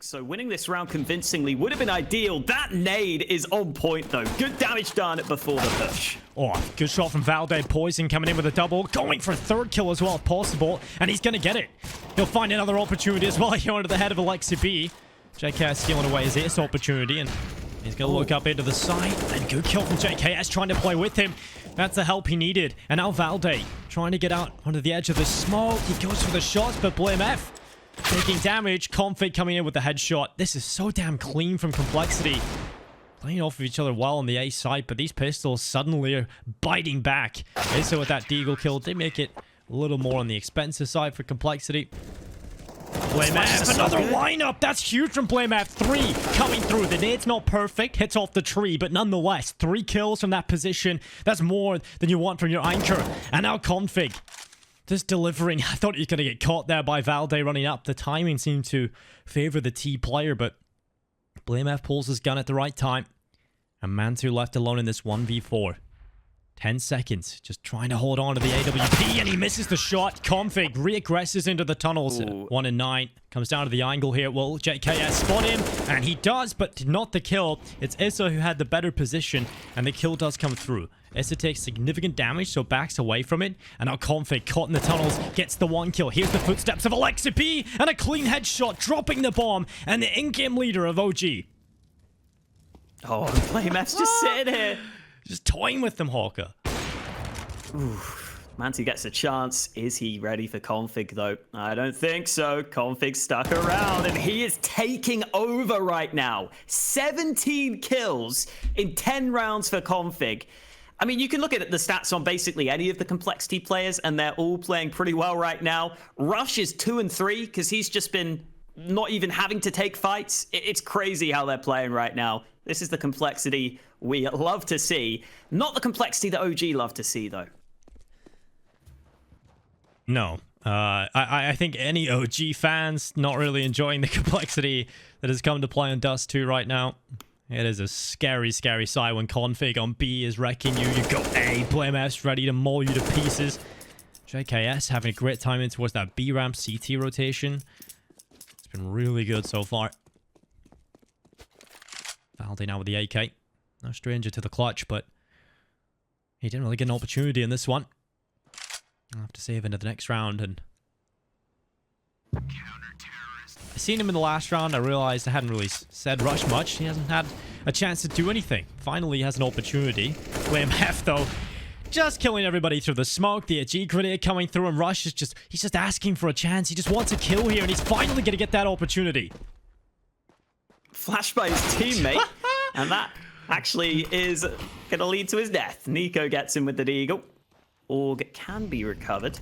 So winning this round convincingly would have been ideal. That nade is on point though. Good damage done before the push. Oh, good shot from Valde. Poison coming in with a double. Going for a third kill as well if possible. And he's going to get it. He'll find another opportunity as well here under the head of Alexi B. JKS stealing away his opportunity. And he's going to look up into the side. And good kill from JKS trying to play with him. That's the help he needed. And now Valde trying to get out onto the edge of the smoke. He goes for the shots, but blamF taking damage. Config coming in with the headshot. This is so damn clean from Complexity. Playing off of each other well on the A side, but these pistols suddenly are biting back. So with that deagle kill, they make it a little more on the expensive side for Complexity. blamF, another lineup. That's huge from blamF. 3 coming through. The nade's not perfect. Hits off the tree, but nonetheless, 3 kills from that position. That's more than you want from your anchor. And now Config. Just delivering. I thought he was going to get caught there by Valde running up. The timing seemed to favor the T player, but blamF pulls his gun at the right time. And Mantu left alone in this 1v4. 10 seconds. Just trying to hold on to the AWP, and he misses the shot. Config re-aggresses into the tunnels. 1 and 9. Comes down to the angle here. Will JKS spot him? And he does, but not the kill. It's Issa who had the better position, and the kill does come through. Issa takes significant damage, so backs away from it. And now Config, caught in the tunnels, gets the 1 kill. Here's the footsteps of Alexi P, and a clean headshot, dropping the bomb, and the in-game leader of OG. Oh, blamF's just sitting here. Just toying with them, Hawker. Manti gets a chance. Is he ready for Config, though? I don't think so. Config stuck around, and he is taking over right now. 17 kills in 10 rounds for Config. I mean, you can look at the stats on basically any of the Complexity players, and they're all playing pretty well right now. Rush is 2 and 3 because he's just been not even having to take fights. It's crazy how they're playing right now. This is the Complexity we love to see. Not the Complexity that OG love to see, though. No. I think any OG fans not really enjoying the Complexity that has come to play on Dust 2 right now. It is a scary, scary sight when Config on B is wrecking you. You go A, blamF's ready to maul you to pieces. JKS having a great time in towards that B ramp CT rotation. It's been really good so far. Valde now with the AK. No stranger to the clutch, but he didn't really get an opportunity in this one. I'll have to save into the next round. And I seen him in the last round. I realized I hadn't really said Rush much. He hasn't had a chance to do anything. Finally, he has an opportunity. blamF, though, just killing everybody through the smoke. The G grenade coming through, and Rush is he's just asking for a chance. He just wants a kill here, and he's finally going to get that opportunity. Flashed by his teammate, and that actually is going to lead to his death. niko gets him with the deagle. Org can be recovered.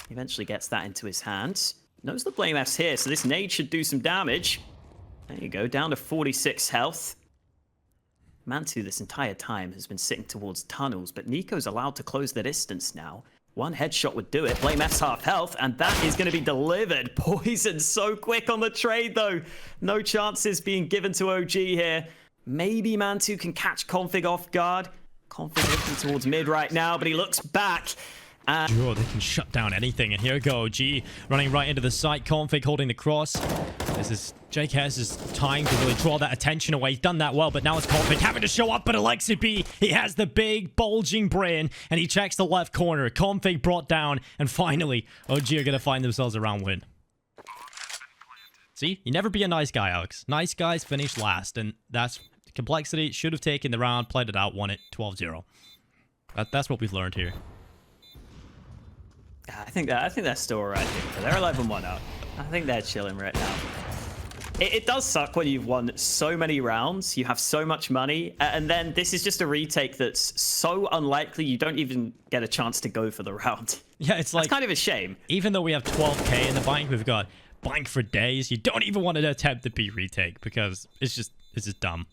Eventually gets that into his hands. Knows the blamF's here, so this nade should do some damage. There you go, down to 46 health. Mantu this entire time has been sitting towards tunnels, but niko's allowed to close the distance now. 1 headshot would do it. blamF's half health, and that is going to be delivered. Poison so quick on the trade, though. No chances being given to OG here. Maybe Mantu can catch Config off guard. Config looking towards mid right now, but he looks back. Sure, they can shut down anything. And here we go. G running right into the site. Config holding the cross. This is JKS's time to really draw that attention away. He's done that well, but now it's Config having to show up. But Alexi B, he has the big bulging brain, and he checks the left corner. Config brought down, and finally, OG are going to find themselves a round win. See, you never be a nice guy, Alex. Nice guys finish last, and that's Complexity. Should have taken the round, played it out, won it 12-0. That's what we've learned here. I think they're still alright. They're 11-1 up. I think they're chilling right now. It does suck when you've won so many rounds, you have so much money, and then this is just a retake that's so unlikely you don't even get a chance to go for the round. Yeah, it's like... It's kind of a shame. Even though we have 12k in the bank, we've got bank for days. You don't even want to attempt the B retake because it's just dumb.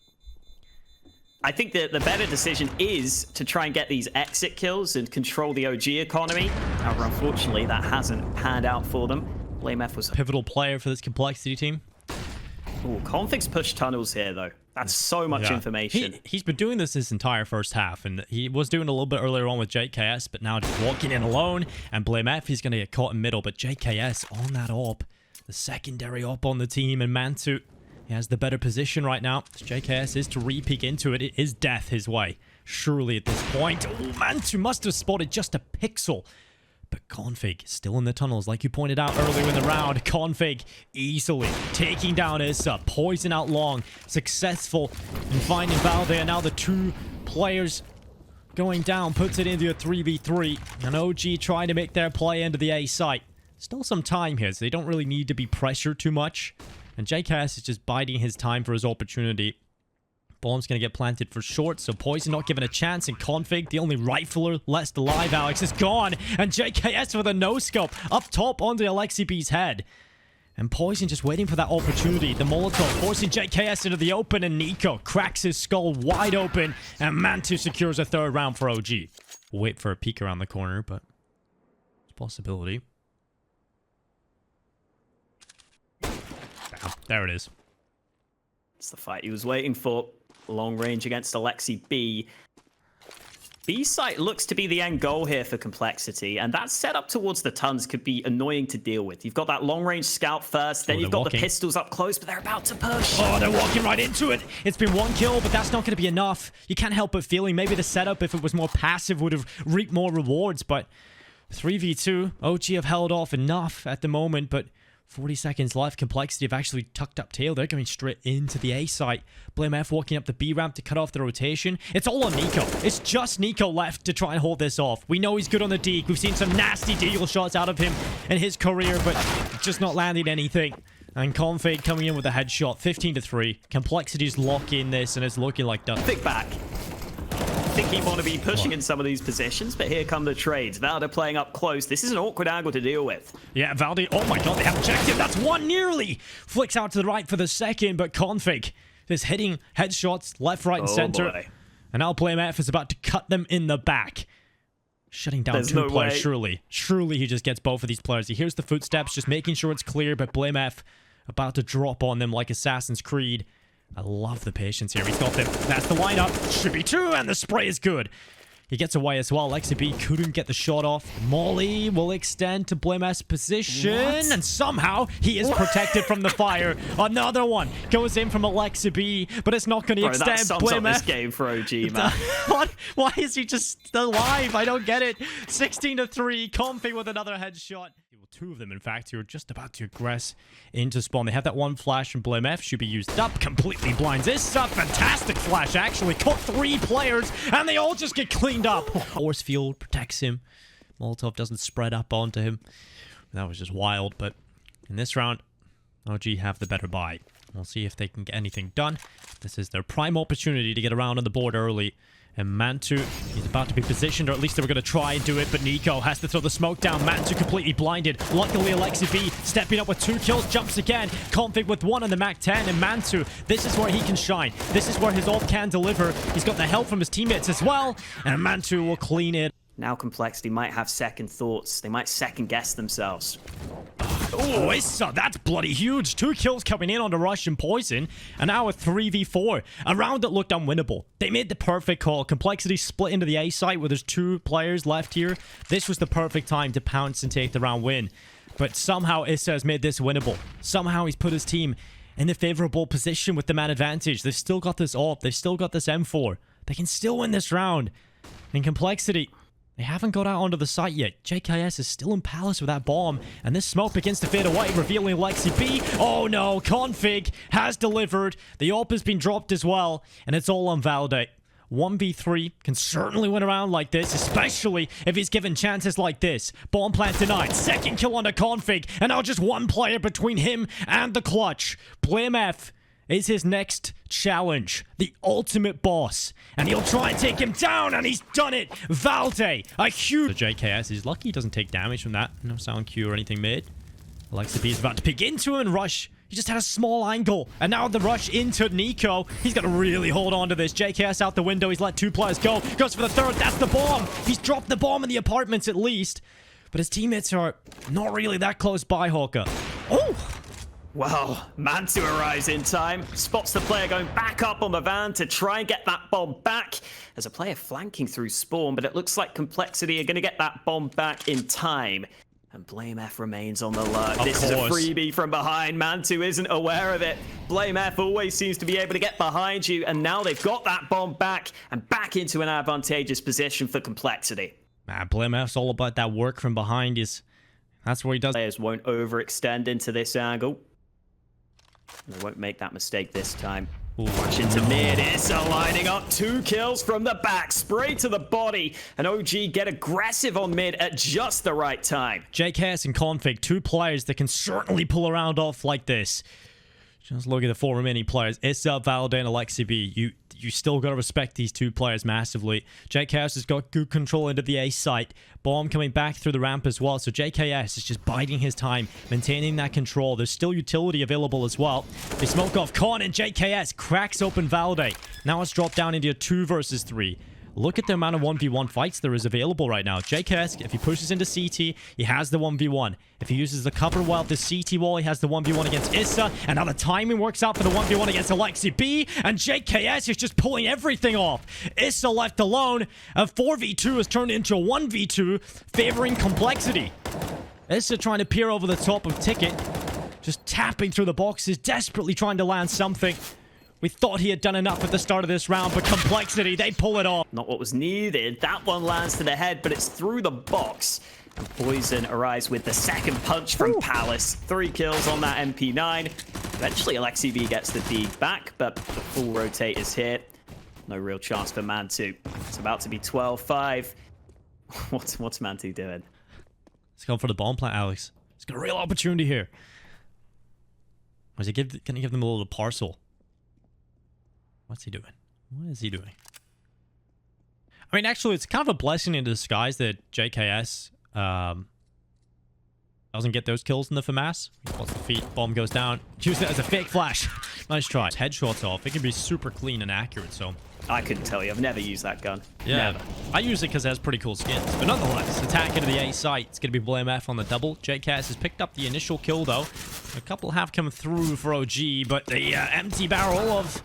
I think that the better decision is to try and get these exit kills and control the OG economy. However, unfortunately, that hasn't panned out for them. blamF was a pivotal player for this Complexity team. Ooh, Config's pushed tunnels here, though. That's so much information. He's been doing this entire first half, and he was doing a little bit earlier on with JKS, but now just walking in alone, and blamF, he's going to get caught in middle, but JKS on that op, the secondary op on the team, and Mantu He has the better position right now. JKS is to re-peek into it. It is death his way. Surely at this point. Oh, Mantu must have spotted just a pixel. But Config still in the tunnels, like you pointed out earlier in the round. Config easily taking down Issa. Poison out long. Successful in finding Valde. And now the two players going down. Puts it into a 3v3. And OG trying to make their play into the A site. Still some time here, so they don't really need to be pressured too much. And JKS is just biding his time for his opportunity. Bomb's going to get planted for short, so Poison not given a chance. And Config, the only rifler left alive, Alex, is gone. And JKS with a no-scope up top onto Alexi B's head. And Poison just waiting for that opportunity. The Molotov forcing JKS into the open, and niko cracks his skull wide open. And Mantu secures a third round for OG. We'll wait for a peek around the corner, but it's a possibility. There it is. It's the fight he was waiting for. Long range against Alexi B. B site looks to be the end goal here for Complexity, and that setup towards the tons could be annoying to deal with. You've got that long range scout first, then you've got the pistols up close, but they're about to push. Oh, they're walking right into it. It's been one kill, but that's not going to be enough. You can't help but feeling maybe the setup, if it was more passive, would have reaped more rewards, but 3v2, OG have held off enough at the moment, but 40 seconds left. Complexity have actually tucked up tail. They're going straight into the A site. BlameF walking up the B ramp to cut off the rotation. It's all on niko. It's just niko left to try and hold this off. We know he's good on the deke. We've seen some nasty deagle shots out of him in his career, but just not landing anything. And Config coming in with a headshot. 15-3. Complexity's locking this, and it's looking like done. Think back. I think he'd want to be pushing in some of these positions, but here come the trades. Valde playing up close. This is an awkward angle to deal with. Yeah, Valde, oh my god, they have objective. That's one nearly. Flicks out to the right for the second, but Config is hitting headshots left, right, and center. Boy. And now BlameF is about to cut them in the back. Shutting down two players, surely. Surely he just gets both of these players. He hears the footsteps, just making sure it's clear, but BlameF about to drop on them like Assassin's Creed. I love the patience here. He's got them. That's the lineup. Should be two, and the spray is good. He gets away as well. Alexi B couldn't get the shot off. Molly will extend to BlameF's position, and somehow he is protected from the fire. Another one goes in from Alexi B, but it's not going to extend. That sums up this game for OG, man. What? Why is he just alive? I don't get it. 16-3. Config with another headshot. Two of them, in fact, who are just about to aggress into spawn. They have that one flash from BlameF. Should be used up. Completely blinds this up. Fantastic flash, actually. Caught 3 players, and they all just get cleaned up. Force field protects him. Molotov doesn't spread up onto him. That was just wild, but in this round, OG have the better buy. We'll see if they can get anything done. This is their prime opportunity to get around on the board early. And Mantu, he's about to be positioned, or at least they were going to try and do it, but niko has to throw the smoke down. Mantu completely blinded. Luckily, Alexi B stepping up with 2 kills, jumps again. Config with 1 on the Mac 10, and Mantu, this is where he can shine. This is where his ult can deliver. He's got the help from his teammates as well, and Mantu will clean it. Now Complexity might have second thoughts. They might second guess themselves. Oh, Issa, that's bloody huge. 2 kills coming in on the rush and Poison, and now a 3v4. A round that looked unwinnable. They made the perfect call. Complexity split into the A site where there's 2 players left here. This was the perfect time to pounce and take the round win. But somehow Issa has made this winnable. Somehow he's put his team in the favorable position with the man advantage. They've still got this AWP. They've still got this M4. They can still win this round. And Complexity, they haven't got out onto the site yet. JKS is still in Palace with that bomb. And this smoke begins to fade away, revealing Alexi B. Oh no, Config has delivered. The AWP has been dropped as well. And it's all on Valde. 1v3 can certainly win around like this, especially if he's given chances like this. Bomb plant denied. Second kill on the Config. And now just 1 player between him and the clutch. BlameF is his next challenge, the ultimate boss, and he'll try and take him down, and he's done it. Valde, a huge... The JKS is lucky he doesn't take damage from that. No sound cue or anything made. Alexi B is about to pick into him and rush. He just had a small angle, and now the rush into niko. He's got to really hold on to this. JKS out the window. He's let 2 players go. Goes for the third. That's the bomb. He's dropped the bomb in the apartments at least, but his teammates are not really that close by, Hawker. Oh! Well, Mantu arrives in time, spots the player going back up on the van to try and get that bomb back. There's a player flanking through spawn, but it looks like Complexity are going to get that bomb back in time. And Blame F remains on the lurk. This course. is a freebie from behind. Mantu isn't aware of it. Blame F always seems to be able to get behind you. And now they've got that bomb back and back into an advantageous position for Complexity. Man, Blame F's all about that work from behind. That's where he does. Players won't overextend into this angle. They won't make that mistake this time. Watch into mid. Issa lining up 2 kills from the back. Spray to the body. And OG get aggressive on mid at just the right time. JKS and Config, 2 players that can certainly pull around off like this. Just look at the 4 remaining players. Issa, Valde, and Alexi B. You still got to respect these 2 players massively. JKS has got good control into the A site. Bomb coming back through the ramp as well. So JKS is just biding his time, maintaining that control. There's still utility available as well. They smoke off Con, and JKS cracks open Valde. Now it's dropped down into a 2 versus 3. Look at the amount of 1v1 fights there is available right now. JKS, if he pushes into CT, he has the 1v1. If he uses the cover well, the CT wall, he has the 1v1 against Issa. And now the timing works out for the 1v1 against Alexi B. And JKS is just pulling everything off. Issa left alone. A 4v2 has turned into a 1v2, favoring Complexity. Issa trying to peer over the top of Ticket. Just tapping through the boxes, desperately trying to land something. We thought he had done enough at the start of this round, but Complexity, they pull it off. Not what was needed. That one lands to the head, but it's through the box. And Poison arrives with the second punch from Palace. 3 kills on that MP9. Eventually, Alexi B gets the dig back, but the full rotate is here. No real chance for Mantu. It's about to be 12-5. What's Mantu doing? Let's go for the bomb plant, Alex. He's got a real opportunity here. Or is he can he give them a little parcel? What's he doing? What is he doing? I mean, actually, it's kind of a blessing in disguise that JKS doesn't get those kills in the FAMAS. He spots the feet, bomb goes down. Use it as a fake flash. Nice try. Headshots off. It can be super clean and accurate, so... I couldn't tell you. I've never used that gun. Yeah, never. I use it because it has pretty cool skins. But nonetheless, attack into the A site. It's going to be Blame F on the double. JKS has picked up the initial kill, though. A couple have come through for OG, but the empty barrel of...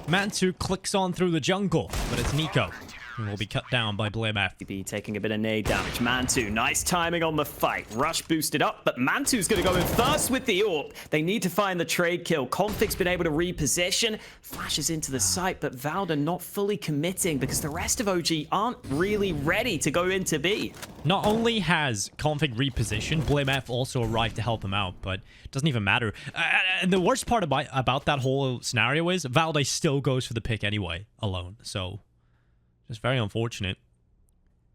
Mantu clicks on through the jungle, but it's niko who will be cut down by Blame F. Be taking a bit of nade damage. Mantu, nice timing on the fight. Rush boosted up, but Mantu's going to go in first with the AWP. They need to find the trade kill. Config's been able to reposition, flashes into the site, but Valda not fully committing because the rest of OG aren't really ready to go into B. Not only has Config repositioned, Blame F also arrived to help him out, but it doesn't even matter. And the worst part about that whole scenario is Valde still goes for the pick anyway, alone. So, just very unfortunate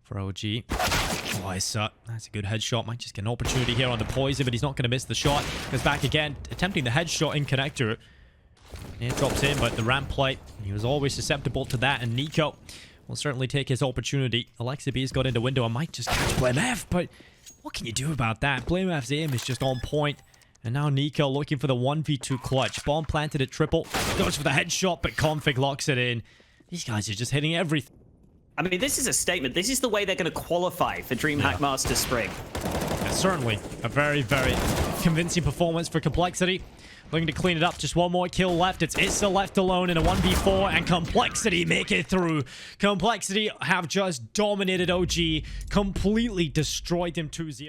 for OG. Oh, that's a good headshot. Might just get an opportunity here on the Poison, but he's not going to miss the shot. Goes back again, attempting the headshot in connector. It drops in, but the ramp play, he was always susceptible to that, and niko will certainly take his opportunity. Alexi B's got into window. I might just catch Blame F, but what can you do about that? Blame F's aim is just on point. And now niko looking for the 1v2 clutch. Bomb planted at triple. Goes for the headshot, but Config locks it in. These guys are just hitting everything. I mean, this is a statement. This is the way they're going to qualify for DreamHack Master Spring. Yeah, certainly a very, very convincing performance for Complexity. Looking to clean it up. Just one more kill left. It's Issa left alone in a 1v4, and Complexity make it through. Complexity have just dominated OG, completely destroyed them 2-0.